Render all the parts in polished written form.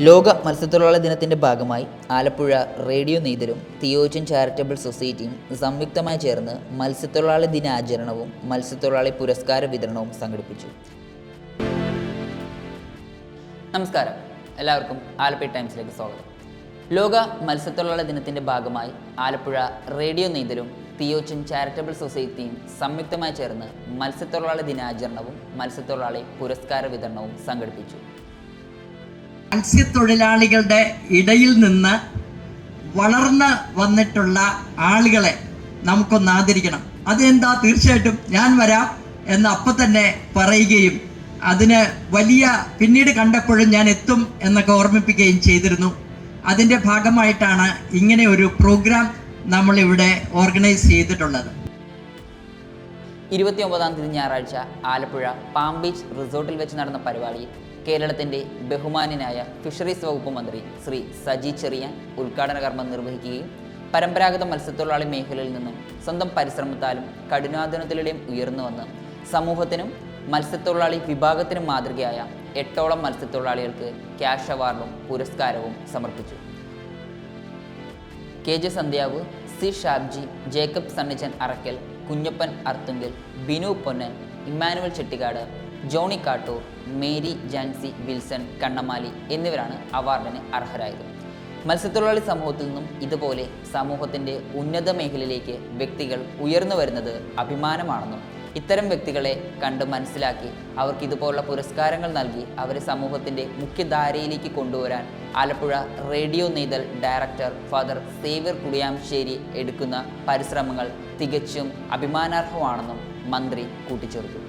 ലോക മത്സ്യത്തൊഴിലാളി ദിനത്തിൻ്റെ ഭാഗമായി ആലപ്പുഴ റേഡിയോ നെയ്തലും തിയോജൻ ചാരിറ്റബിൾ സൊസൈറ്റിയും സംയുക്തമായി ചേർന്ന് മത്സ്യത്തൊഴിലാളി ദിനാചരണവും മത്സ്യത്തൊഴിലാളി പുരസ്കാര വിതരണവും സംഘടിപ്പിച്ചു. നമസ്കാരം, എല്ലാവർക്കും ആലപ്പുഴ ടൈംസിലേക്ക് സ്വാഗതം. ലോക മത്സ്യത്തൊഴിലാളി ദിനത്തിൻ്റെ ഭാഗമായി ആലപ്പുഴ റേഡിയോ നെയ്തലും തിയോജൻ ചാരിറ്റബിൾ സൊസൈറ്റിയും സംയുക്തമായി ചേർന്ന് മത്സ്യത്തൊഴിലാളി ദിനാചരണവും മത്സ്യത്തൊഴിലാളി പുരസ്കാര വിതരണവും സംഘടിപ്പിച്ചു. മത്സ്യത്തൊഴിലാളികളുടെ ഇടയിൽ നിന്ന് വളർന്ന് വന്നിട്ടുള്ള ആളുകളെ നമുക്കൊന്ന് ആദരിക്കണം. അതെന്താ, തീർച്ചയായിട്ടും ഞാൻ വരാം എന്ന് അപ്പം തന്നെ പറയുകയും അതിന് വലിയ പിന്നീട് കണ്ടപ്പോഴും ഞാൻ എത്തും എന്നൊക്കെ ഓർമ്മിപ്പിക്കുകയും ചെയ്തിരുന്നു. അതിൻ്റെ ഭാഗമായിട്ടാണ് ഇങ്ങനെ ഒരു പ്രോഗ്രാം നമ്മളിവിടെ ഓർഗനൈസ് ചെയ്തിട്ടുള്ളത്. 29-ാം തീയതി ഞായറാഴ്ച ആലപ്പുഴ പാം ബീച്ച് റിസോർട്ടിൽ വെച്ച് നടന്ന പരിപാടിയിൽ കേരളത്തിൻ്റെ ബഹുമാന്യനായ ഫിഷറീസ് വകുപ്പ് മന്ത്രി ശ്രീ സജി ചെറിയാൻ ഉദ്ഘാടന കർമ്മം നിർവഹിക്കുകയും പരമ്പരാഗത മത്സ്യത്തൊഴിലാളി മേഖലയിൽ നിന്നും സ്വന്തം പരിശ്രമത്താലും കഠിനാധ്വാനത്തിലൂടെയും ഉയർന്നു വന്ന് സമൂഹത്തിനും മത്സ്യത്തൊഴിലാളി വിഭാഗത്തിനും മാതൃകയായ 8ഓളം മത്സ്യത്തൊഴിലാളികൾക്ക് ക്യാഷ് അവാർഡും പുരസ്കാരവും സമർപ്പിച്ചു. KJ Sandhyav, C Shabji, Jacob Sunnichan Arackal, Kunjappan Arthunkal, Binu Ponnan, Emmanuel Chettikad, Johnny Kattoor, Mary Jancy Wilson Kannamaly എന്നിവരാണ് അവാർഡിന് അർഹരായത്. മത്സ്യത്തൊഴിലാളി സമൂഹത്തിൽ നിന്നും ഇതുപോലെ സമൂഹത്തിൻ്റെ ഉന്നത മേഖലയിലേക്ക് വ്യക്തികൾ ഉയർന്നു വരുന്നത് അഭിമാനമാണെന്നും ഇത്തരം വ്യക്തികളെ കണ്ട് മനസ്സിലാക്കി അവർക്ക് ഇതുപോലുള്ള പുരസ്കാരങ്ങൾ നൽകി അവരെ സമൂഹത്തിൻ്റെ മുഖ്യധാരയിലേക്ക് കൊണ്ടുവരാൻ Alappuzha radio Neythal director father Xavier Kudiyamssery എടുക്കുന്ന പരിശ്രമങ്ങൾ തികച്ചും അഭിമാനാർഹമാണെന്നും മന്ത്രി കൂട്ടിച്ചേർത്തു.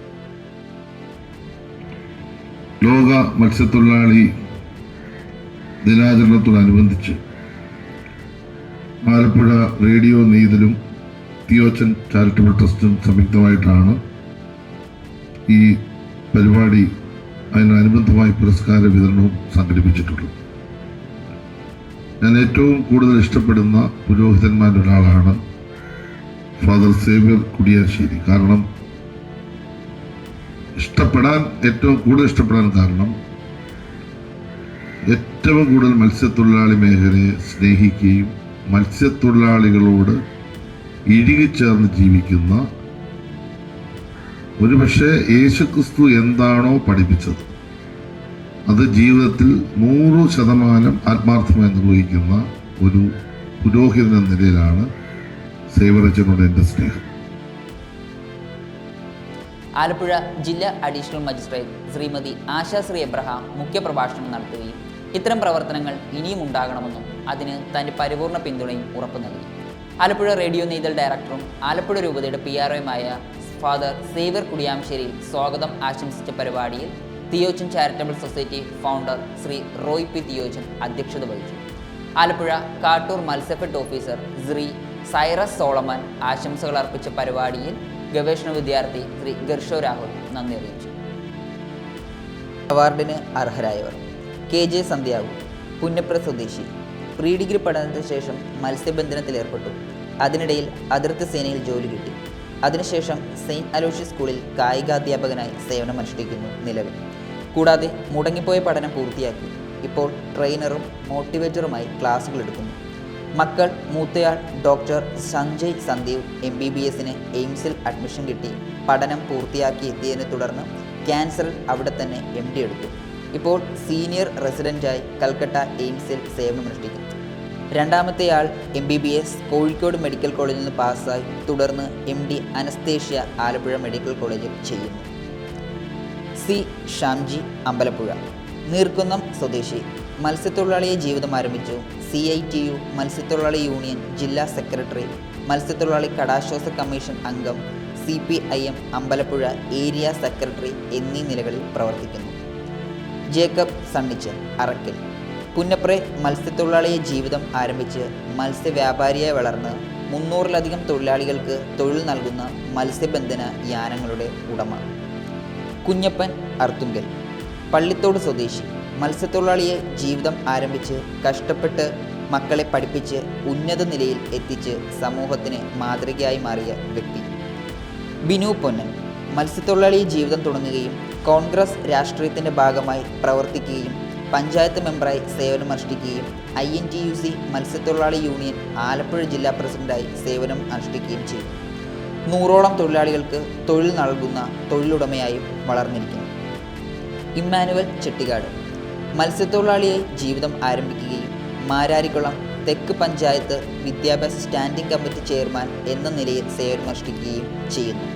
ലോക മത്സ്യത്തൊഴിലാളി ദിനാചരണത്തോടനുബന്ധിച്ച് ആലപ്പുഴ റേഡിയോ നെയ്തലും തിയോജൻ ചാരിറ്റബിൾ ട്രസ്റ്റും സംയുക്തമായിട്ടാണ് ഈ പരിപാടി അതിനനുബന്ധമായി പുരസ്കാര വിതരണവും സംഘടിപ്പിച്ചിട്ടുള്ളത്. ഞാൻ ഏറ്റവും കൂടുതൽ ഇഷ്ടപ്പെടുന്ന പുരോഹിതന്മാരിൽ ഒരാളാണ് ഫാദർ സേവ്യർ കുടിയാശ്ശേരി. കാരണം ഏറ്റവും കൂടുതൽ ഇഷ്ടപ്പെടാൻ കാരണം ഏറ്റവും കൂടുതൽ മത്സ്യത്തൊഴിലാളി മേഖലയെ സ്നേഹിക്കുകയും മത്സ്യത്തൊഴിലാളികളോട് ഇഴുകിച്ചേർന്ന് ജീവിക്കുന്ന, ഒരുപക്ഷെ യേശുക്രിസ്തു എന്താണോ പഠിപ്പിച്ചത് അത് ജീവിതത്തിൽ 100% ആത്മാർത്ഥമായി നിർവഹിക്കുന്ന ഒരു പുരോഹിതൻ എന്ന നിലയിലാണ് സേവ്യറച്ചനോട് എൻ്റെ സ്നേഹം. ആലപ്പുഴ ജില്ലാ അഡീഷണൽ മജിസ്ട്രേറ്റ് ശ്രീമതി ആശാശ്രീ എബ്രഹാം മുഖ്യപ്രഭാഷണം നടത്തുകയും ഇത്തരം പ്രവർത്തനങ്ങൾ ഇനിയും ഉണ്ടാകണമെന്നും അതിന് തൻ്റെ പരിപൂർണ പിന്തുണയും ഉറപ്പു നൽകി. ആലപ്പുഴ റേഡിയോ നെയ്തൽ ഡയറക്ടറും ആലപ്പുഴ രൂപതയുടെ PROയുമായ ഫാദർ സേവ്യർ കുടിയാംശ്ശേരിയിൽ സ്വാഗതം ആശംസിച്ച പരിപാടിയിൽ Theogen charitable society founder Shri Roy P Theogen അധ്യക്ഷത വഹിച്ചു. Alappuzha Kattoor Matsyafed officer Shri Cyrus Solomon ആശംസകൾ അർപ്പിച്ച പരിപാടിയിൽ ഗവേഷണ വിദ്യാർത്ഥി ശ്രീ ഗർഷോ രാഹുൽ നന്ദി അറിയിച്ചു. അവാർഡിന് അർഹരായവർ: KJ സന്ധ്യാവ്, പുന്നപ്ര സ്വദേശി, പ്രീ ഡിഗ്രി പഠനത്തിന് ശേഷം മത്സ്യബന്ധനത്തിലേർപ്പെട്ടു. അതിനിടയിൽ അതിർത്തി സേനയിൽ ജോലി കിട്ടി. അതിനുശേഷം സെയിൻറ്റ് അലോഷ്യസ് സ്കൂളിൽ കായികാധ്യാപകനായി സേവനമനുഷ്ഠിക്കുന്നു നിലവിൽ. കൂടാതെ മുടങ്ങിപ്പോയ പഠനം പൂർത്തിയാക്കി. ഇപ്പോൾ ട്രെയിനറും മോട്ടിവേറ്ററുമായി ക്ലാസുകൾ എടുക്കുന്നു. മക്കൾ: മൂത്തയാൾ ഡോക്ടർ സഞ്ജയ് സന്ദീവ് MBBSന് എയിംസിൽ അഡ്മിഷൻ കിട്ടി. പഠനം പൂർത്തിയാക്കി എത്തിയതിനെ തുടർന്ന് ക്യാൻസറിൽ അവിടെ തന്നെ MD എടുത്തു. ഇപ്പോൾ സീനിയർ റെസിഡൻ്റായി കൽക്കട്ട എയിംസിൽ സേവനമനുഷ്ഠിക്കുന്നു. രണ്ടാമത്തെയാൾ MBBS കോഴിക്കോട് മെഡിക്കൽ കോളേജിൽ നിന്ന് പാസ്സായി തുടർന്ന് MD അനസ്തേഷ്യ ആലപ്പുഴ മെഡിക്കൽ കോളേജിൽ ചെയ്യുന്നു. സി ഷാംജി, അമ്പലപ്പുഴ, നീർക്കുന്നം സ്വദേശി, മത്സ്യത്തൊഴിലാളിയെ ജീവിതം ആരംഭിച്ചു. CITU മത്സ്യത്തൊഴിലാളി യൂണിയൻ ജില്ലാ സെക്രട്ടറി, മത്സ്യത്തൊഴിലാളി കടാശ്വാസ കമ്മീഷൻ അംഗം, CPIM അമ്പലപ്പുഴ ഏരിയ സെക്രട്ടറി എന്നീ നിലകളിൽ പ്രവർത്തിക്കുന്നു. ജേക്കബ് സണ്ണിച്ചൻ അറക്കൽ, പുന്നപ്ര മത്സ്യത്തൊഴിലാളിയെ ജീവിതം ആരംഭിച്ച് മത്സ്യവ്യാപാരിയായി വളർന്ന് 300-ലധികം തൊഴിലാളികൾക്ക് തൊഴിൽ നൽകുന്ന മത്സ്യബന്ധന യാനങ്ങളുടെ ഉടമ. കുഞ്ഞപ്പൻ അർത്തുങ്കൽ, പള്ളിത്തോട് സ്വദേശി, മത്സ്യത്തൊഴിലാളിയെ ജീവിതം ആരംഭിച്ച് കഷ്ടപ്പെട്ട് മക്കളെ പഠിപ്പിച്ച് ഉന്നത നിലയിൽ എത്തിച്ച് സമൂഹത്തിന് മാതൃകയായി മാറിയ വ്യക്തി. ബിനു പൊന്നൻ, മത്സ്യത്തൊഴിലാളിയെ ജീവിതം തുടങ്ങുകയും കോൺഗ്രസ് രാഷ്ട്രീയത്തിൻ്റെ ഭാഗമായി പ്രവർത്തിക്കുകയും പഞ്ചായത്ത് മെമ്പറായി സേവനമനുഷ്ഠിക്കുകയും INTUC മത്സ്യത്തൊഴിലാളി യൂണിയൻ ആലപ്പുഴ ജില്ലാ പ്രസിഡന്റായി സേവനം അനുഷ്ഠിക്കുകയും ചെയ്തു. 100ഓളം തൊഴിലാളികൾക്ക് തൊഴിൽ നൽകുന്ന തൊഴിലുടമയായും വളർന്നിരിക്കുന്നു. ഇമ്മാനുവൽ ചെട്ടിക്കാട് മത്സ്യത്തൊഴിലാളിയായി ജീവിതം ആരംഭിക്കുകയും മാരാരിക്കുളം തെക്ക് പഞ്ചായത്ത് വിദ്യാഭ്യാസ സ്റ്റാൻഡിംഗ് കമ്മിറ്റി ചെയർമാൻ എന്ന നിലയിൽ സേവനമനുഷ്ഠിക്കുകയും ചെയ്യുന്നു.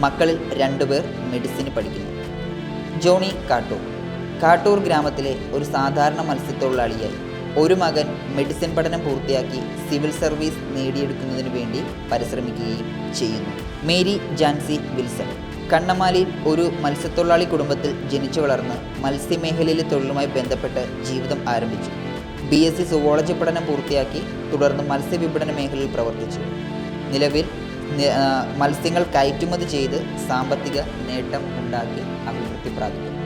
മക്കളിൽ 2 പേർ മെഡിസിന് പഠിക്കുന്നു. ജോണി കാട്ടൂർ ഗ്രാമത്തിലെ ഒരു സാധാരണ മത്സ്യത്തൊഴിലാളിയായി. ഒരു മകൻ മെഡിസിൻ പഠനം പൂർത്തിയാക്കി സിവിൽ സർവീസ് നേടിയെടുക്കുന്നതിന് വേണ്ടി പരിശ്രമിക്കുകയും ചെയ്യുന്നു. മേരി ജാൻസി വിൽസൺ കണ്ണമാലിയിൽ ഒരു മത്സ്യത്തൊഴിലാളി കുടുംബത്തിൽ ജനിച്ചു വളർന്ന് മത്സ്യമേഖലയിലെ തൊഴിലുമായി ബന്ധപ്പെട്ട് ജീവിതം ആരംഭിച്ചു. BSc സുവോളജി പഠനം പൂർത്തിയാക്കി തുടർന്ന് മത്സ്യവിപണന മേഖലയിൽ പ്രവർത്തിച്ചു. നിലവിൽ മത്സ്യങ്ങൾ കയറ്റുമതി ചെയ്ത് സാമ്പത്തിക നേട്ടം ഉണ്ടാക്കി അഭിവൃദ്ധി പ്രാപിക്കുന്നു.